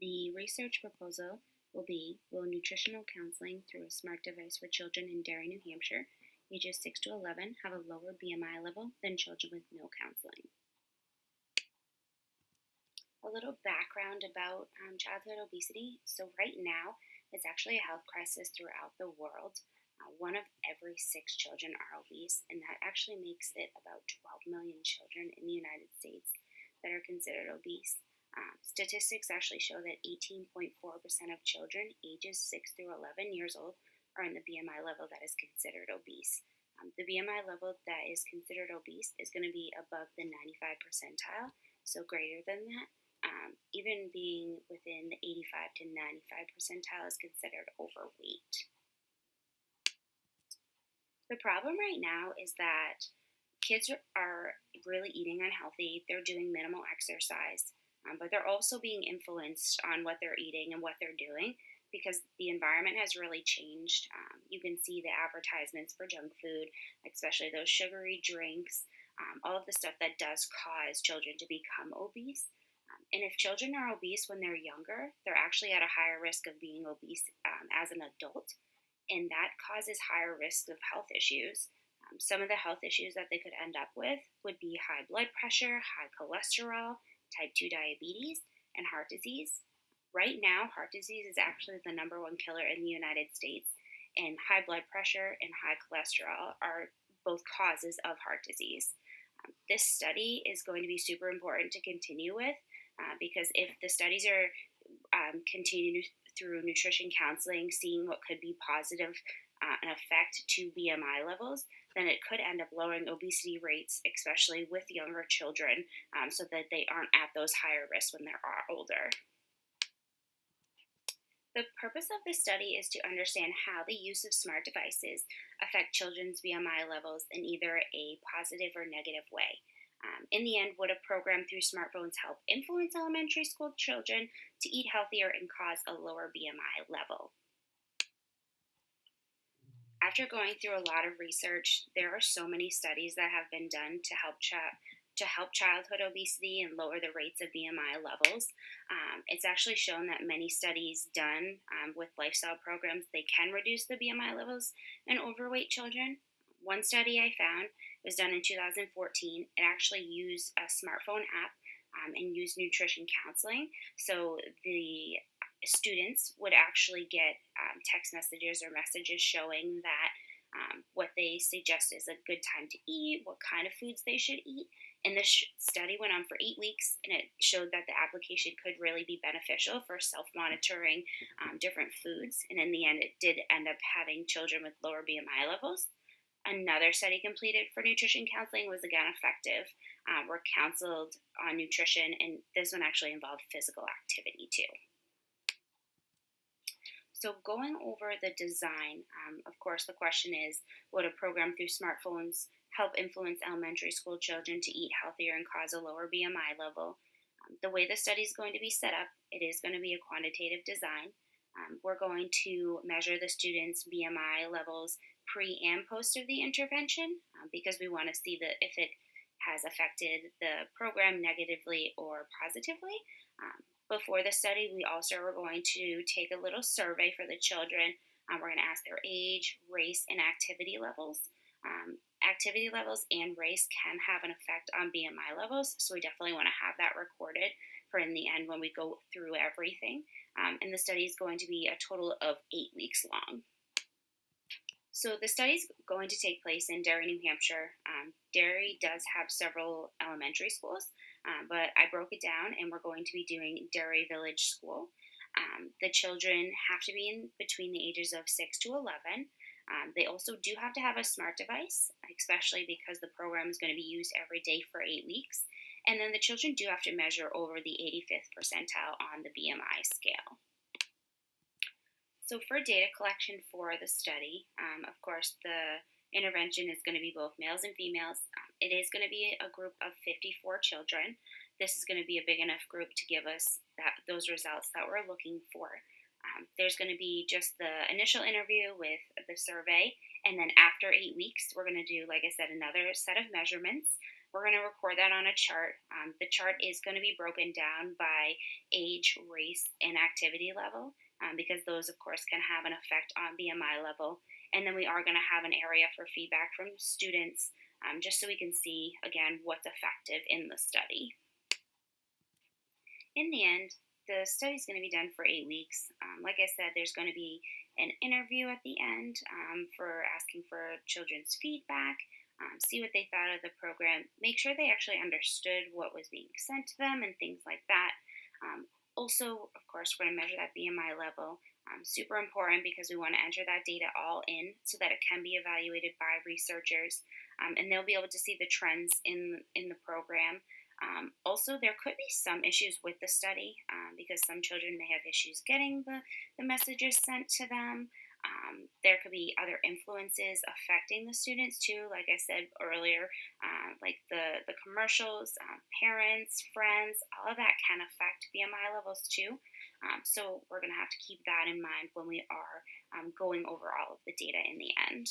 The research proposal will nutritional counseling through a smart device for children in Derry, New Hampshire, ages 6 to 11, have a lower BMI level than children with no counseling? A little background about childhood obesity. So, right now, it's actually a health crisis throughout the world. One of every 6 children are obese, and that actually makes it about 12 million children in the United States that are considered obese. Statistics actually show that 18.4% of children ages 6 through 11 years old are in the BMI level that is considered obese. The BMI level that is considered obese is going to be above the 95 percentile, so greater than that. Even being within the 85 to 95 percentile is considered overweight. The problem right now is that kids are really eating unhealthy, they're doing minimal exercise, but they're also being influenced on what they're eating and what they're doing because the environment has really changed. You can see the advertisements for junk food, especially those sugary drinks, all of the stuff that does cause children to become obese. And if children are obese when they're younger, they're actually at a higher risk of being obese as an adult, and that causes higher risks of health issues. Some of the health issues that they could end up with would be high blood pressure, high cholesterol, type 2 diabetes, and heart disease. Right now, heart disease is actually the number one killer in the United States, and high blood pressure and high cholesterol are both causes of heart disease. This study is going to be super important to continue with because if the studies are continued through nutrition counseling, seeing what could be positive an effect to BMI levels, then it could end up lowering obesity rates, especially with younger children, so that they aren't at those higher risks when they're older. The purpose of this study is to understand how the use of smart devices affect children's BMI levels in either a positive or negative way. In the end, would a program through smartphones help influence elementary school children to eat healthier and cause a lower BMI level? After going through a lot of research, there are so many studies that have been done to help childhood obesity and lower the rates of BMI levels. It's actually shown that many studies done with lifestyle programs, they can reduce the BMI levels in overweight children. One study I found was done in 2014. It actually used a smartphone app and used nutrition counseling. So the students would actually get text messages or messages showing that what they suggest is a good time to eat, what kind of foods they should eat. And this study went on for 8 weeks, and it showed that the application could really be beneficial for self-monitoring different foods. And in the end, it did end up having children with lower BMI levels. Another study completed for nutrition counseling was again effective. Were counseled on nutrition, and this one actually involved physical activity too. So going over the design, of course, the question is, would a program through smartphones help influence elementary school children to eat healthier and cause a lower BMI level? The way the study is going to be set up, it is going to be a quantitative design. We're going to measure the students' BMI levels pre and post of the intervention because we want to see if it has affected the program negatively or positively. Before the study, we also are going to take a little survey for the children. We're going to ask their age, race, and activity levels. Activity levels and race can have an effect on BMI levels, so we definitely want to have that recorded for in the end when we go through everything. And the study is going to be a total of 8 weeks long. So the study is going to take place in Derry, New Hampshire. Derry does have several elementary schools, but I broke it down, and we're going to be doing Derry Village School. The children have to be in between the ages of 6 to 11. They also do have to have a smart device, especially because the program is going to be used every day for 8 weeks. And then the children do have to measure over the 85th percentile on the BMI scale. So for data collection for the study, of course, the intervention is going to be both males and females. It is going to be a group of 54 children. This is going to be a big enough group to give us those results that we're looking for. There's going to be just the initial interview with the survey, and then after 8 weeks, we're going to do, like I said, another set of measurements we're going to record that on a chart. The chart is going to be broken down by age, race, and activity level, because those, of course, can have an effect on BMI level. And then we are going to have an area for feedback from students, just so we can see, again, what's effective in the study. In the end, the study is going to be done for 8 weeks. Like I said, there's going to be an interview at the end for asking for children's feedback, see what they thought of the program, make sure they actually understood what was being sent to them and things like that. Also, of course, we're going to measure that BMI level. Super important because we want to enter that data all in so that it can be evaluated by researchers, and they'll be able to see the trends in the program. Also, there could be some issues with the study because some children may have issues getting the messages sent to them. There could be other influences affecting the students too, like I said earlier, like the commercials, parents, friends, all of that can affect BMI levels too. So we're going to have to keep that in mind when we are going over all of the data in the end.